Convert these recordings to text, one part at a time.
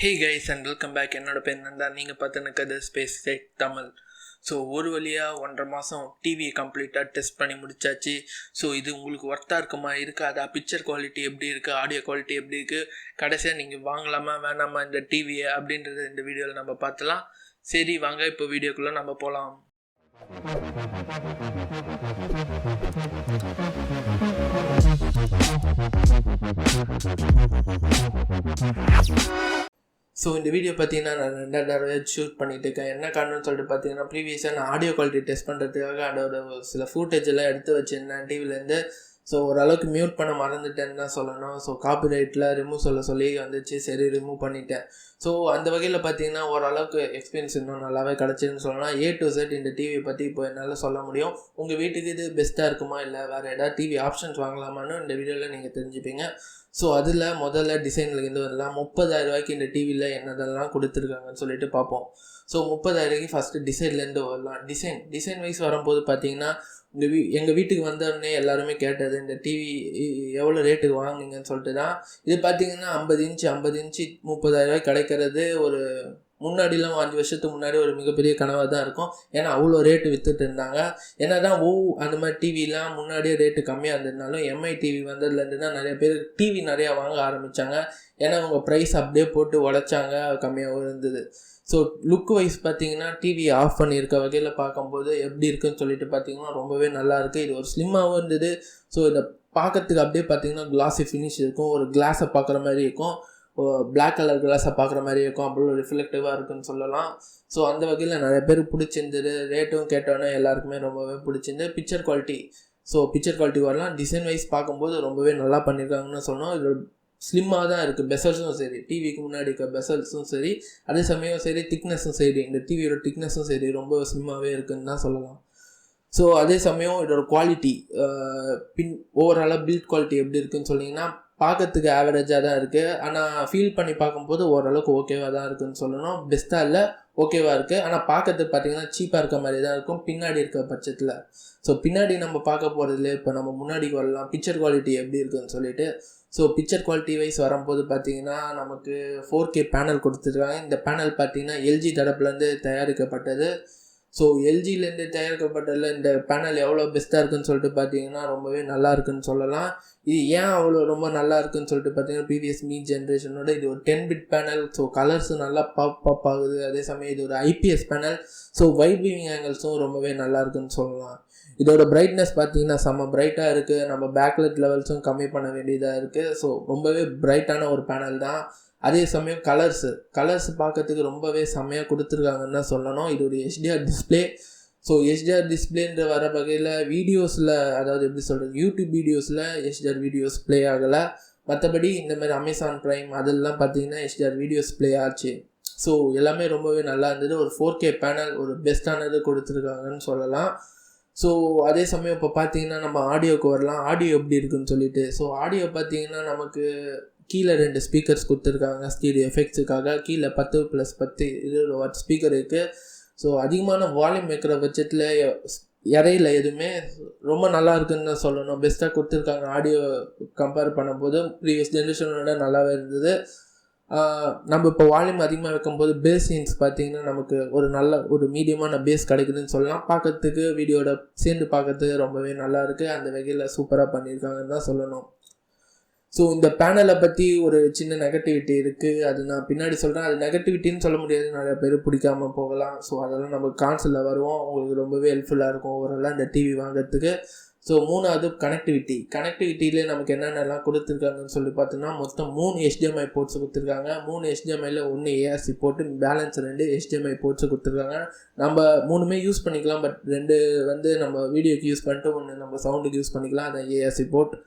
Hey guys and welcome back. என்னோட பேர் நந்தா. நீங்கள் பார்த்துன்னு ஸ்பேஸ் டெக் தமிழ். ஸோ ஒரு வழியாக 1.5 மாதம் டிவியை கம்ப்ளீட்டாக டெஸ்ட் பண்ணி முடிச்சாச்சு. ஸோ இது உங்களுக்கு ஒர்த்தாக இருக்குமா இருக்காதா, பிக்சர் குவாலிட்டி எப்படி இருக்குது, ஆடியோ குவாலிட்டி எப்படி இருக்குது, கடைசியாக நீங்கள் வாங்கலாமா வேணாமா இந்த டிவியை அப்படின்றத இந்த வீடியோவில் நம்ம பார்த்துலாம். சரி வாங்க இப்போ வீடியோக்குள்ளே நம்ம போகலாம். ஸோ இந்த வீடியோ பார்த்தீங்கன்னா நான் 2 தடவை ஷூட் பண்ணிட்டு இருக்கேன். என்ன காரணம்னு சொல்லிட்டு பார்த்தீங்கன்னா ப்ரீவியஸாக நான் ஆடியோ குவாலிட்டி டெஸ்ட் பண்ணுறதுக்காக அதோட சில ஃபுட்டேஜ் எல்லாம் எடுத்து வச்சுருந்தேன் டிவிலேருந்து. ஸோ ஓரளவுக்கு மியூட் பண்ண மறந்துட்டேன்னு தான் சொல்லணும். ஸோ காப்பிரைட்டில் ரிமூவ் சொல்லி வந்துச்சு. சரி ரிமூவ் பண்ணிட்டேன். ஸோ அந்த வகையில் பார்த்தீங்கன்னா ஓரளவுக்கு எக்ஸ்பீரியன்ஸ் இன்னும் நல்லாவே கிடச்சிதுன்னு சொல்லலாம். A to Z இந்த டிவியை பற்றி இப்போ என்னால் சொல்ல முடியும். உங்கள் வீட்டுக்கு இது பெஸ்ட்டாக இருக்குமா இல்லை வேறு ஏதாவது டிவி ஆப்ஷன்ஸ் வாங்கலாமான்னு இந்த வீடியோவில் நீங்கள் தெரிஞ்சுப்பீங்க. ஸோ அதில் முதல்ல டிசைன்லேருந்து வரலாம். 30,000 ரூபாய்க்கு இந்த டிவியில் என்னதெல்லாம் கொடுத்துருக்காங்கன்னு சொல்லிட்டு பார்ப்போம். ஸோ 30,000 ரூபாய்க்கு ஃபஸ்ட்டு டிசைன்லேருந்து வரலாம். டிசைன் வைஸ் வரும்போது பார்த்தீங்கன்னா எங்கள் வீட்டுக்கு வந்தோடனே எல்லாருமே கேட்டது இந்த டிவி எவ்வளோ ரேட்டுக்கு வாங்குனீங்கன்னு சொல்லிட்டு தான். இது பார்த்தீங்கன்னா 50 இன்ச்சு 30,000 ரூபாய்க்கு கிடைக்கிறது ஒரு முன்னாடிலாம் 5 வருஷத்துக்கு முன்னாடி ஒரு மிகப்பெரிய கனவாக தான் இருக்கும். ஏன்னா அவ்வளோ ரேட்டு விற்றுட்டு இருந்தாங்க. ஏன்னா தான் அந்த மாதிரி டிவிலாம் முன்னாடியே ரேட்டு கம்மியாக இருந்ததுனாலும் எம்ஐ டிவி வந்ததுலேருந்து தான் நிறைய பேர் டிவி நிறையா வாங்க ஆரம்பித்தாங்க. ஏன்னா அவங்க ப்ரைஸ் அப்படியே போட்டு உழைச்சாங்க, கம்மியாகவும் இருந்தது. ஸோ லுக் வைஸ் பார்த்தீங்கன்னா டிவி ஆஃப் பண்ணியிருக்க வகையில் பார்க்கும்போது எப்படி இருக்குன்னு சொல்லிட்டு பார்த்தீங்கன்னா ரொம்பவே நல்லா இருக்குது. இது ஒரு ஸ்லிம்மாகவும் இருந்தது. ஸோ இதை பார்க்கறதுக்கு அப்படியே பார்த்தீங்கன்னா கிளாஸி ஃபினிஷ் இருக்கும். ஒரு கிளாஸை பார்க்குற மாதிரி இருக்கும், பிளாக் கலர் கிளாஸை பார்க்குற மாதிரி இருக்கும். அவ்வளோ ரிஃப்ளெக்டிவாக இருக்குன்னு சொல்லலாம். ஸோ அந்த வகையில் நிறைய பேர் பிடிச்சிருந்தது. ரேட்டும் கேட்டோன்னே எல்லாருக்குமே ரொம்பவே பிடிச்சிருந்து. பிக்சர் குவாலிட்டி வரலாம். டிசைன் வைஸ் பார்க்கும்போது ரொம்பவே நல்லா பண்ணியிருக்காங்கன்னு சொல்லணும். இதோட ஸ்லிம்மாக தான் இருக்குது. பெசல்ஸும் சரி, டிவிக்கு முன்னாடி இருக்க பெசல்ஸும் சரி, அதே சமயம் சரி திக்னஸும் சரி, இந்த டிவியோட திக்னஸும் சரி ரொம்ப ஸ்லிம்மாகவே இருக்குதுன்னு தான் சொல்லலாம். ஸோ அதே சமயம் இதோட குவாலிட்டி ஓவராலாக பில்ட் குவாலிட்டி எப்படி இருக்குதுன்னு சொன்னீங்கன்னா பார்க்கறதுக்கு ஆவரேஜாக தான் இருக்குது. ஆனால் ஃபீல் பண்ணி பார்க்கும்போது ஓரளவுக்கு ஓகேவாக தான் இருக்குதுன்னு சொல்லணும். பெஸ்ட்டாக இல்லை, ஓகேவாக இருக்குது. ஆனால் பார்க்கறதுக்கு பார்த்தீங்கன்னா சீப்பாக இருக்க மாதிரி தான் இருக்கும் பின்னாடி இருக்க பட்சத்தில். ஸோ பின்னாடி நம்ம பார்க்க போகிறதுல இப்போ நம்ம முன்னாடிக்கு வரலாம் பிக்சர் குவாலிட்டி எப்படி இருக்குதுன்னு சொல்லிட்டு. ஸோ பிக்சர் குவாலிட்டி வைஸ் வரும்போது பார்த்தீங்கன்னா நமக்கு 4K பேனல் கொடுத்துருக்காங்க. இந்த பேனல் பார்த்தீங்கன்னா எல்ஜி தரப்புலேருந்து தயாரிக்கப்பட்டது. ஸோ எல்ஜிலேருந்து தயாரிக்கப்பட்டதில் இந்த பேனல் எவ்வளோ பெஸ்ட்டாக இருக்குன்னு சொல்லிட்டு பார்த்தீங்கன்னா ரொம்பவே நல்லா இருக்குன்னு சொல்லலாம். இது ஏன் அவ்வளோ ரொம்ப நல்லா இருக்குன்னு சொல்லிட்டு பார்த்தீங்கன்னா ப்ரீவியஸ் ஜென்ரேஷனோட இது ஒரு 10 பிட் பேனல். ஸோ கலர்ஸும் நல்லா பாப் ஆகுது. அதே சமயம் இது ஒரு IPS panel. So wide viewing ஆங்கிள்ஸும் ரொம்பவே நல்லா இருக்குன்னு சொல்லலாம். இதோட பிரைட்னஸ் பார்த்தீங்கன்னா செம்ம பிரைட்டாக இருக்குது. நம்ம பேக்லைட் லெவல்ஸும் கம்மி பண்ண வேண்டியதாக இருக்குது. ஸோ ரொம்பவே பிரைட்டான ஒரு பேனல் தான். அதே சமயம் கலர்ஸ் பார்க்கறதுக்கு ரொம்பவே செம்மையாக கொடுத்துருக்காங்கன்னு தான் சொல்லணும். இது ஒரு HDR டிஸ்பிளே. ஸோ HDR டிஸ்பிளேன்ற வர வகையில் வீடியோஸில், அதாவது எப்படி சொல்கிறது, யூடியூப் வீடியோஸில் HDR வீடியோஸ் ப்ளே ஆகலை. மற்றபடி இந்த மாதிரி அமேசான் ப்ரைம் அதெல்லாம் பார்த்தீங்கன்னா HDR வீடியோஸ் ப்ளே ஆச்சு. ஸோ எல்லாமே ரொம்பவே நல்லா இருந்தது. ஒரு 4K பேனல் ஒரு பெஸ்ட்டானது கொடுத்துருக்காங்கன்னு சொல்லலாம். ஸோ அதே சமயம் இப்போ பார்த்தீங்கன்னா நம்ம ஆடியோக்கு வரலாம். ஆடியோ எப்படி இருக்குன்னு சொல்லிட்டு. ஸோ ஆடியோ பார்த்தீங்கன்னா நமக்கு கீழே 2 ஸ்பீக்கர்ஸ் கொடுத்துருக்காங்க ஸ்டீரியோ எஃபெக்ட்ஸுக்காக. கீழே 10+10 20 வாட் ஸ்பீக்கர் இருக்குது. ஸோ அதிகமான வால்யூம் வைக்கிற பட்சத்தில் இறையில எதுவுமே ரொம்ப நல்லா இருக்குன்னு தான் சொல்லணும். பெஸ்ட்டாக கொடுத்துருக்காங்க. ஆடியோ கம்பேர் பண்ணும்போது ப்ரீவியஸ் ஜென்ரேஷனோட நல்லாவே இருந்தது. நம்ம இப்போ வால்யூம் அதிகமாக வைக்கும்போது பேஸ் சீன்ஸ் பார்த்தீங்கன்னா நமக்கு ஒரு மீடியமான பேஸ் கிடைக்குதுன்னு சொல்லலாம். பார்க்கறதுக்கு வீடியோட சேர்ந்து பார்க்கறதுக்கு ரொம்பவே நல்லா இருக்குது. அந்த வகையில் சூப்பராக பண்ணியிருக்காங்கன்னு தான் சொல்லணும். ஸோ இந்த பேனலை பற்றி ஒரு சின்ன நெகட்டிவிட்டி இருக்குது. அது நான் பின்னாடி சொல்கிறேன். அது நெகட்டிவிட்டின்னு சொல்ல முடியாது, நிறைய பேர் பிடிக்காமல் போகலாம். ஸோ அதெல்லாம் நம்ம கான்ஸில் வருவோம். உங்களுக்கு ரொம்பவே ஹெல்ப்ஃபுல்லாக இருக்கும் ஓவராலாக இந்த டிவி வாங்கிறதுக்கு. ஸோ 3வது கனெக்டிவிட்டியிலே நமக்கு என்னென்னலாம் கொடுத்துருக்காங்கன்னு சொல்லி பார்த்தோன்னா மொத்தம் 3 HDMI போர்ட்ஸ் கொடுத்துருக்காங்க. 3 HDMIயில் 1 ARC போட்டு பேலன்ஸ் 2 HDMI போர்ட்ஸ் கொடுத்துருக்காங்க. நம்ம 3மே யூஸ் பண்ணிக்கலாம். பட் 2 வந்து நம்ம வீடியோக்கு யூஸ் பண்ணிட்டு 1 நம்ம சவுண்டுக்கு யூஸ் பண்ணிக்கலாம். அதான் ARC போர்ட்.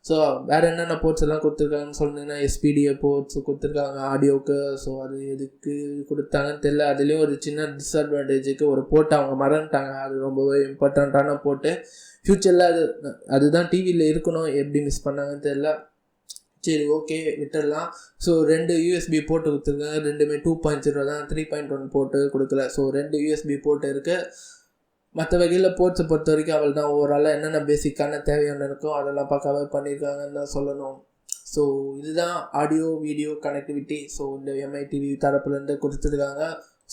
ஸோ வேறு என்னென்ன போர்ட்ஸ் எல்லாம் கொடுத்துருக்காங்கன்னு சொன்னீங்கன்னா SPDIF போர்ட்ஸ் கொடுத்துருக்காங்க ஆடியோவுக்கு. ஸோ அது எதுக்கு கொடுத்தாங்கன்னு தெரியல. அதுலேயும் ஒரு சின்ன டிஸ்அட்வான்டேஜுக்கு ஒரு போர்ட்டை அவங்க மறந்துட்டாங்க. அது ரொம்பவே இம்பார்ட்டண்ட்டான போர்ட்டு. ஃப்யூச்சரில் அதுதான் டிவியில் இருக்கணும். எப்படி மிஸ் பண்ணாங்கன்னு தெரியல. சரி ஓகே விட்டுடலாம். ஸோ 2 USB போர்ட்டு கொடுத்துருக்காங்க. ரெண்டுமே 2.0 தான், 3.1 போர்ட்டு கொடுக்கல. ஸோ 2 USB போர்ட்டு இருக்குது. மற்ற வகையில் போர்ட்ஸை பொறுத்த வரைக்கும் அவள் தான் ஓவராலாக என்னென்ன பேசிக்கான தேவையான இருக்கோ அதெல்லாம் பார்க்கவே பண்ணியிருக்காங்கன்னு தான் சொல்லணும். ஸோ இதுதான் ஆடியோ வீடியோ கனெக்டிவிட்டி. ஸோ இந்த எம்ஐ டிவி தரப்புலேருந்து கொடுத்துருக்காங்க.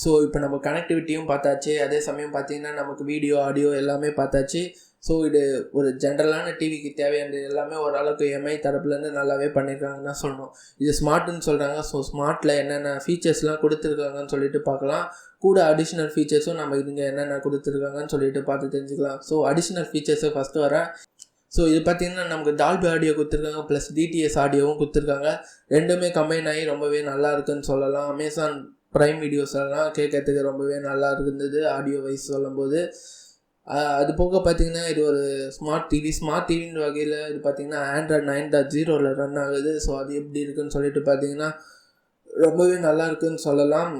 ஸோ இப்போ நம்ம கனெக்டிவிட்டியும் பார்த்தாச்சு, அதே சமயம் பார்த்திங்கன்னா நமக்கு வீடியோ ஆடியோ எல்லாமே பார்த்தாச்சு. ஸோ இது ஒரு ஜென்ரலான டிவிக்கு தேவையானது எல்லாமே ஓரளவுக்கு எம்ஐ தரப்புலேருந்து நல்லாவே பண்ணியிருக்காங்கன்னு தான் சொல்லணும். இது ஸ்மார்ட்டுன்னு சொல்கிறாங்க. ஸோ ஸ்மார்ட்டில் என்னென்ன ஃபீச்சர்ஸ்லாம் கொடுத்துருக்காங்கன்னு சொல்லிட்டு பார்க்கலாம். கூட அடிஷ்னல் ஃபீச்சர்ஸும் நம்ம இதுங்க என்னென்ன கொடுத்துருக்காங்கன்னு சொல்லிட்டு பார்த்து தெரிஞ்சுக்கலாம். ஸோ அடிஷ்னல் ஃபீச்சர்ஸை ஃபஸ்ட்டு வரேன். ஸோ இது பார்த்திங்கன்னா நமக்கு டால்பி ஆடியோ கொடுத்துருக்காங்க, ப்ளஸ் டிடிஎஸ் ஆடியோவும் கொடுத்துருக்காங்க. ரெண்டுமே கம்பைன் ஆகி ரொம்பவே நல்லா இருக்குன்னு சொல்லலாம். அமேசான் ப்ரைம் வீடியோஸ் எல்லாம் கேட்கறதுக்கு ரொம்பவே நல்லா இருந்தது ஆடியோ வைஸ் சொல்லும்போது. அது போக பார்த்திங்கன்னா இது ஒரு ஸ்மார்ட் டிவின்ற வகையில் இது பார்த்திங்கன்னா ஆண்ட்ராய்ட் 9.0 ரன் ஆகுது. ஸோ அது எப்படி இருக்குன்னு சொல்லிட்டு பார்த்திங்கன்னா ரொம்பவே நல்லா இருக்குன்னு சொல்லலாம்.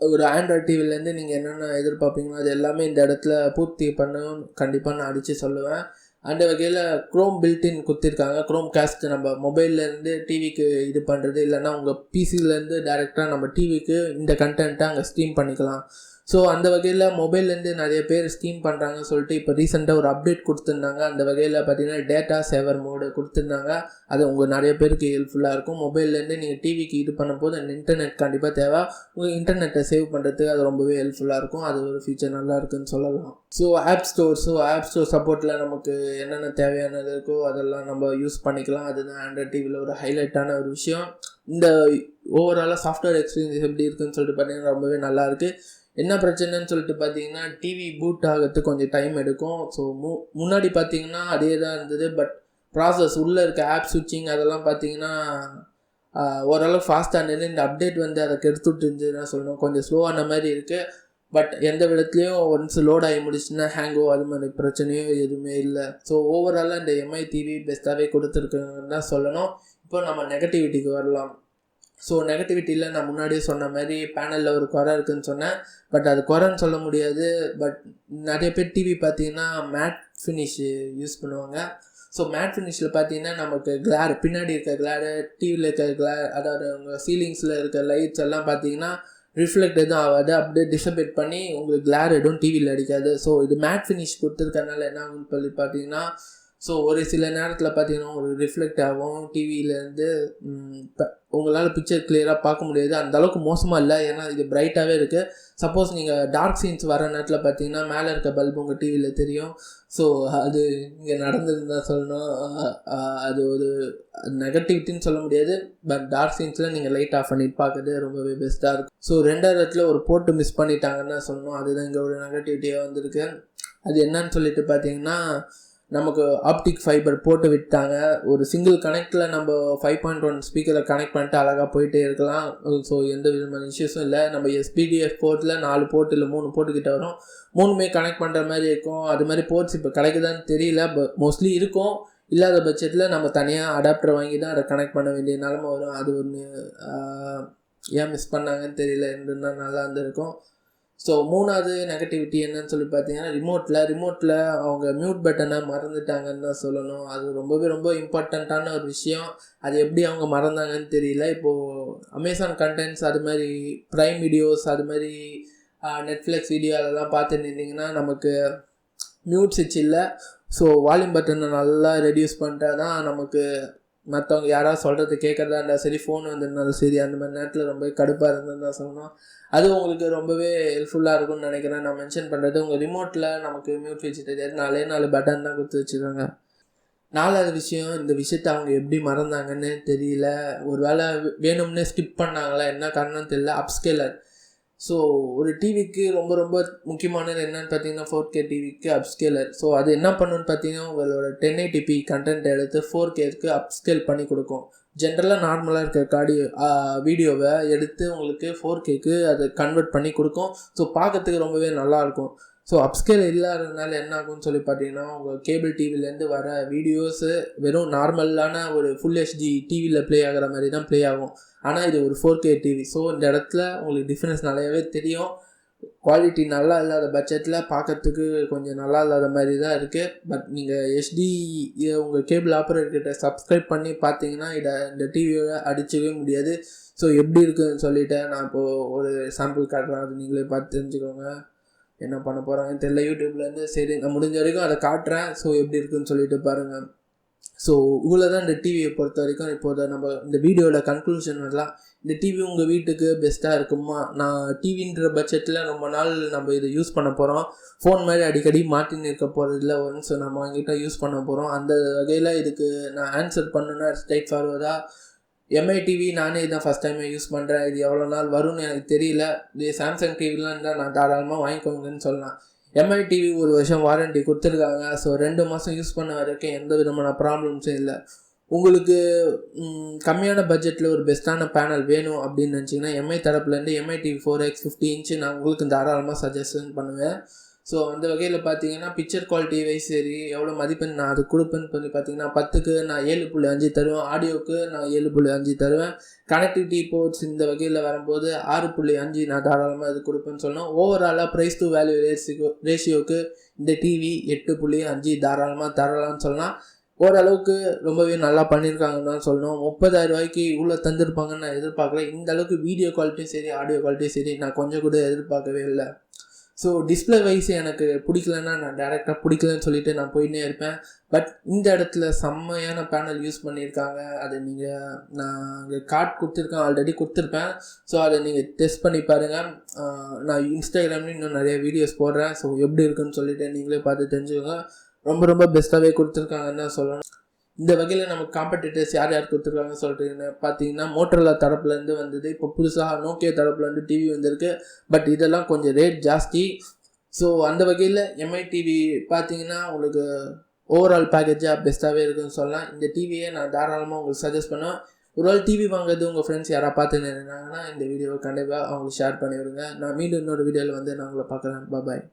ஒரு ஆண்ட்ராய்ட் டிவிலேருந்து நீங்கள் என்னென்ன எதிர்பார்ப்பீங்களோ அது எல்லாமே இந்த இடத்துல பூர்த்தி பண்ணணும் கண்டிப்பாக நான் அடித்து சொல்லுவேன். அந்த வகையில் க்ரோம் பில்டின் கொடுத்துருக்காங்க. க்ரோம் காஸ்ட் நம்ம மொபைல்லேருந்து டிவிக்கு இது பண்ணுறது, இல்லைன்னா உங்கள் பிசிலேருந்து டைரெக்டாக நம்ம டிவிக்கு இந்த கண்டென்ட்டை அங்கே ஸ்ட்ரீம் பண்ணிக்கலாம். ஸோ அந்த வகையில் மொபைல்லேருந்து நிறைய பேர் ஸ்ட்ரீம் பண்ணுறாங்கன்னு சொல்லிட்டு இப்போ ரீசெண்டாக ஒரு அப்டேட் கொடுத்துருந்தாங்க. அந்த வகையில் பார்த்திங்கன்னா டேட்டா சேவர் மோடு கொடுத்துருந்தாங்க. அது உங்கள் நிறைய பேருக்கு ஹெல்ப்ஃபுல்லாக இருக்கும். மொபைல்லேருந்து நீங்கள் டிவிக்கு இது பண்ணும்போது அந்த இன்டர்நெட் கண்டிப்பாக தேவை. உங்கள் இன்டர்நெட்டை சேவ் பண்ணுறதுக்கு அது ரொம்பவே ஹெல்ப்ஃபுல்லாக இருக்கும். அது ஒரு ஃபீச்சர் நல்லா இருக்குன்னு சொல்லலாம். ஸோ ஆப் ஸ்டோர் சப்போர்ட்டில் நமக்கு என்னென்ன தேவையானது இருக்கோ அதெல்லாம் நம்ம யூஸ் பண்ணிக்கலாம். அதுதான் ஆண்ட்ராய்ட் டிவியில் ஒரு ஹைலைட்டான ஒரு விஷயம். இந்த ஓவராலாக சாஃப்ட்வேர் எக்ஸ்பீரியன்ஸ் எப்படி இருக்குன்னு சொல்லிட்டு பார்த்தீங்கன்னா ரொம்பவே நல்லாயிருக்கு. என்ன பிரச்சனைன்னு சொல்லிட்டு பார்த்தீங்கன்னா டிவி பூட் ஆகிறதுக்கு கொஞ்சம் டைம் எடுக்கும். ஸோ முன்னாடி பார்த்தீங்கன்னா அதே தான் இருந்தது. பட் ப்ராசஸ் உள்ளே இருக்க ஆப் ஸ்விட்சிங் அதெல்லாம் பார்த்தீங்கன்னா ஓரளவு ஃபாஸ்ட்டாக இருந்தது. இந்த அப்டேட் வந்து அதை கெடுத்துட்டு இருந்துதான் சொல்லணும். கொஞ்சம் ஸ்லோவான மாதிரி இருக்குது. பட் எந்த விதத்துலேயும் ஒன்ஸ் லோட் ஆகி முடிச்சுன்னா ஹேங்கோ அது மாதிரி பிரச்சனையோ எதுவுமே இல்லை. ஸோ ஓவராலாக இந்த எம்ஐ டிவி பெஸ்ட்டாகவே கொடுத்துருக்குன்னு தான் சொல்லணும். இப்போ நம்ம நெகட்டிவிட்டிக்கு வரலாம். ஸோ நெகட்டிவிட்டியில் நான் முன்னாடியே சொன்ன மாதிரி பேனலில் ஒரு குறை இருக்குதுன்னு சொன்னேன். பட் அது குறைன்னு சொல்ல முடியாது. பட் நிறைய பேர் டிவி பார்த்தீங்கன்னா மேட் ஃபினிஷ் யூஸ் பண்ணுவாங்க. ஸோ மேட் ஃபினிஷில் பார்த்தீங்கன்னா நமக்கு கிளார் பின்னாடி இருக்க கிளாரு, டிவியில் இருக்க கிளார், அதாவது உங்கள் சீலிங்ஸில் இருக்க லைட்ஸ் எல்லாம் பார்த்தீங்கன்னா ரிஃப்ளெக்ட் எதுவும் ஆகாது. அப்படியே டிசபேட் பண்ணி உங்களுக்கு கிளார் எதுவும் டிவியில் அடிக்காது. ஸோ இது மேட் ஃபினிஷ் கொடுத்துருக்கனால என்ன ஆகுன்னு சொல்லி பார்த்தீங்கன்னா ஸோ ஒரு சில நேரத்தில் பார்த்தீங்கன்னா ஒரு ரிஃப்ளெக்ட் ஆகும் டிவியிலேருந்து. உங்களால் பிக்சர் கிளியராக பார்க்க முடியாது. அந்தளவுக்கு மோசமாக இல்லை, ஏன்னா இது பிரைட்டாகவே இருக்குது. சப்போஸ் நீங்கள் டார்க் சீன்ஸ் வர நேரத்தில் பார்த்தீங்கன்னா மேலே இருக்க பல்பு உங்கள் டிவியில் தெரியும். ஸோ அது இங்கே நடந்ததுன்னு தான் சொல்லணும். அது ஒரு நெகட்டிவிட்டின்னு சொல்ல முடியாது. பட் டார்க் சீன்ஸில் நீங்கள் லைட் ஆஃப் பண்ணிட்டு பார்க்குறது ரொம்பவே பெஸ்ட்டாக இருக்கும். ஸோ ரெண்டாவது ஒரு போர்ட்டு மிஸ் பண்ணிட்டாங்கன்னு தான் சொல்லணும். அதுதான் இங்கே ஒரு நெகட்டிவிட்டியாக வந்திருக்கு. அது என்னன்னு சொல்லிட்டு பார்த்தீங்கன்னா நமக்கு ஆப்டிக் ஃபைபர் போட்டு விட்டாங்க. ஒரு சிங்கிள் கனெக்டில் நம்ம 5.1 ஸ்பீக்கரை கனெக்ட் பண்ணிட்டு அழகாக போயிட்டே இருக்கலாம். ஸோ எந்த விதமான இஷ்யூஸும் இல்லை. நம்ம PDIF போர்ட்டில் 4 போர்ட் இல்லை 3 போர்ட்டு கிட்ட வரும். 3மே கனெக்ட் பண்ணுற மாதிரி இருக்கும். அது மாதிரி போர்ட்ஸ் இப்போ கிடைக்குதான்னு தெரியல. மோஸ்ட்லி இருக்கும். இல்லாத பட்சத்தில் நம்ம தனியாக அடாப்டர் வாங்கி தான் அதை கனெக்ட் பண்ண வேண்டிய நிலமை வரும். அது ஒன்று ஏன் மிஸ் பண்ணாங்கன்னு தெரியல. இருந்துன்னா நல்லா இருந்திருக்கும். ஸோ மூணாவது நெகட்டிவிட்டி என்னன்னு சொல்லி பார்த்தீங்கன்னா ரிமோட்டில் அவங்க மியூட் பட்டனை மறந்துட்டாங்கன்னு தான் சொல்லணும். அது ரொம்ப இம்பார்ட்டண்ட்டான ஒரு விஷயம். அது எப்படி அவங்க மறந்தாங்கன்னு தெரியல. இப்போது அமேசான் கண்டென்ட்ஸ் அது மாதிரி ப்ரைம் வீடியோஸ் அது மாதிரி நெட்ஃப்ளிக்ஸ் வீடியோ அதெல்லாம் பார்த்துட்டு இருந்தீங்கன்னா நமக்கு மியூட் ஸ்விட்ச் இல்லை. ஸோ வால்யூம் பட்டனை நல்லா ரெடியூஸ் பண்ணிட்டா தான் நமக்கு மற்றவங்க யாராவது சொல்கிறது கேட்குறதா இருந்தால் சரி, ஃபோன் வந்திருந்தாலும் சரி, அந்த மாதிரி நேரத்தில் ரொம்ப கடுப்பாக இருந்ததுன்னு தான் சொல்லணும். அது உங்களுக்கு ரொம்பவே ஹெல்ப்ஃபுல்லாக இருக்கும்னு நினைக்கிறேன். நான் மென்ஷன் பண்ணுறது உங்கள் ரிமோட்டில் நமக்கு மியூட் ஃபீச்சர் தெரியாது. 4 பட்டன் தான் கொடுத்து வச்சுருக்காங்க. 4வது விஷயம், இந்த விஷயத்தை அவங்க எப்படி மறந்தாங்கன்னு தெரியல. ஒரு வேளை வேணும்னே ஸ்கிப் பண்ணாங்களா, என்ன காரணம்னு தெரியல. அப்ஸ்கேலர். ஸோ ஒரு டிவிக்கு ரொம்ப முக்கியமானது என்னன்னு பார்த்தீங்கன்னா 4K டிவிக்கு அப்ஸ்கேலர். ஸோ அது என்ன பண்ணுன்னு பார்த்தீங்கன்னா உங்களோட 1080p கண்டென்ட் எடுத்து 4Kக்கு அப்ஸ்கேல் பண்ணி கொடுக்கும். ஜென்ரலாக நார்மலாக இருக்க வீடியோவை எடுத்து உங்களுக்கு 4Kக்கு அதை கன்வெர்ட் பண்ணி கொடுக்கும். ஸோ பார்க்கறதுக்கு ரொம்பவே நல்லாயிருக்கும். ஸோ அப்ஸ்கேல் இல்லாததுனால என்ன ஆகும்னு சொல்லி பார்த்தீங்கன்னா உங்கள் கேபிள் டிவிலேருந்து வர வீடியோஸு வெறும் நார்மலான ஒரு ஃபுல் HD டிவியில் ப்ளே ஆகிற மாதிரி தான் ப்ளே ஆகும். ஆனால் இது ஒரு 4K டிவி. ஸோ இந்த இடத்துல உங்களுக்கு டிஃப்ரென்ஸ் நிறையவே தெரியும். குவாலிட்டி நல்லா இல்லாத பட்சத்தில் பார்க்கறதுக்கு கொஞ்சம் நல்லா இல்லாத மாதிரி தான் இருக்குது. பட் நீங்கள் HD உங்கள் கேபிள் ஆப்ரேட்டர்கிட்ட சப்ஸ்கிரைப் பண்ணி பார்த்தீங்கன்னா இந்த டிவியோட அடிச்சிக்கவே முடியாது. ஸோ எப்படி இருக்குதுன்னு சொல்லிவிட்டு நான் இப்போது ஒரு சாம்பிள் காட்டுறேன். அது நீங்களே பார்த்து தெரிஞ்சுக்கோங்க. என்ன பண்ண போகிறாங்கன்னு தெரியல. யூடியூப்லேருந்து சரி நான் முடிஞ்ச வரைக்கும் அதை காட்டுறேன். ஸோ எப்படி இருக்குதுன்னு சொல்லிட்டு பாருங்கள். ஸோ இவ்வளோ தான் இந்த டிவியை பொறுத்த வரைக்கும். இப்போது நம்ம இந்த வீடியோட கன்க்ளூஷன் வரலாம். இந்த டிவி உங்கள் வீட்டுக்கு பெஸ்ட்டாக இருக்குமா? நான் டிவின்ற பட்ஜெட்டில் ரொம்ப நாள் நம்ம இதை யூஸ் பண்ண போகிறோம். ஃபோன் மாதிரி அடிக்கடி மாட்டின்னு இருக்க போகிறதில்ல. ஒன்ஸ் நம்ம வாங்கிட்ட யூஸ் பண்ண போகிறோம். அந்த வகையில் இதுக்கு நான் ஆன்சர் பண்ணுன்னா ஸ்ட்ரைட் ஃபார்வர்டாக எம்ஐ டிவி நானே இதான் ஃபஸ்ட் டைம் யூஸ் பண்ணுறேன். இது எவ்வளோ நாள் வரும்னு எனக்கு தெரியல. இது சாம்சங் டிவிலாம் இருந்தால் நான் தாராளமாக வாங்கிக்கோங்கன்னு சொல்லலாம். எம்ஐ டிவி 1 வருஷம் வாரண்ட்டி கொடுத்துருக்காங்க. ஸோ 2 மாதம் யூஸ் பண்ண வரைக்கும் எந்த விதமான ப்ராப்ளம்ஸும் இல்லை. உங்களுக்கு கம்மியான பட்ஜெட்டில் ஒரு பெஸ்ட்டான பேனல் வேணும் அப்படின்னு நினச்சிங்கன்னா எம்ஐ தரப்புலேருந்து எம்ஐ டிவி 4X 50 இன்ச்சு நான் உங்களுக்கு தாராளமாக சஜஷன் பண்ணுவேன். ஸோ அந்த வகையில் பார்த்தீங்கன்னா பிக்சர் குவாலிட்டி வைஸ் சரி, எவ்வளோ மதிப்பெண் நான் அது கொடுப்பேன்னு சொல்லி பார்த்தீங்கன்னா 10க்கு நான் 7.5 தருவேன். ஆடியோவுக்கு நான் 7.5 தருவேன். கனெக்டிவிட்டி போர்ட்ஸ் இந்த வகையில் வரும்போது 6.5 நான் தாராளமாக இது கொடுப்பேன்னு சொல்லணும். ஓவராலாக ப்ரைஸ் டு வேல்யூ ரேஷியோவுக்கு இந்த டிவி 8.5 தாராளமாக தரலாம்னு சொல்லலாம். ஓரளவுக்கு ரொம்பவே நல்லா பண்ணியிருக்காங்கன்னு தான் சொல்லணும். 30,000 ரூபாய்க்கு இவ்வளோ தந்திருப்பாங்கன்னு நான் எதிர்பார்க்கல. இந்த அளவுக்கு வீடியோ குவாலிட்டியும் சரி, ஆடியோ குவாலிட்டியும் சரி நான் கொஞ்சம் கூட எதிர்பார்க்கவே இல்லை. ஸோ டிஸ்பிளே வைஸ் எனக்கு பிடிக்கலன்னா நான் டேரெக்டாக பிடிக்கலன்னு சொல்லிட்டு நான் போயிட்டே இருப்பேன். பட் இந்த இடத்துல செம்மையான பேனல் யூஸ் பண்ணியிருக்காங்க. அதை நான் அங்கே கார்ட் கொடுத்துருக்கேன், ஆல்ரெடி கொடுத்துருப்பேன். ஸோ அதை நீங்கள் டெஸ்ட் பண்ணி பாருங்கள். நான் இன்ஸ்டாகிராம்லேயும் இன்னும் நிறைய வீடியோஸ் போடுறேன். ஸோ எப்படி இருக்குன்னு சொல்லிட்டு நீங்களே பார்த்து தெரிஞ்சுக்கோங்க. ரொம்ப ரொம்ப பெஸ்ட்டாகவே கொடுத்துருக்காங்கன்னு தான் சொல்லணும். இந்த வகையில் நமக்கு காம்படிட்டர்ஸ் யார் கொடுத்துருக்காங்கன்னு சொல்லிட்டு பார்த்தீங்கன்னா மோட்டரோலா தரப்புலேருந்து வந்தது. இப்போ புதுசாக நோக்கியா தரப்புலேருந்து டிவி வந்திருக்கு. பட் இதெல்லாம் கொஞ்சம் ரேட் ஜாஸ்தி. ஸோ அந்த வகையில் எம்ஐ டிவி பார்த்தீங்கன்னா உங்களுக்கு ஓவரால் பேக்கேஜாக பெஸ்ட்டாகவே இருக்குன்னு சொல்லலாம். இந்த டிவியை நான் தாராளமாக உங்களுக்கு சஜஸ்ட் பண்ணுவேன். ஒரு டிவி வாங்குறது உங்கள் ஃப்ரெண்ட்ஸ் யாராவது பார்த்துன்னு இருந்தாங்கன்னா இந்த வீடியோவை கண்டிப்பாக அவங்களுக்கு ஷேர் பண்ணி விடுங்க. நான் மீண்டும் இன்னொரு வீடியோவில் வந்து நான் உங்களை பார்க்குறேன். பாய்.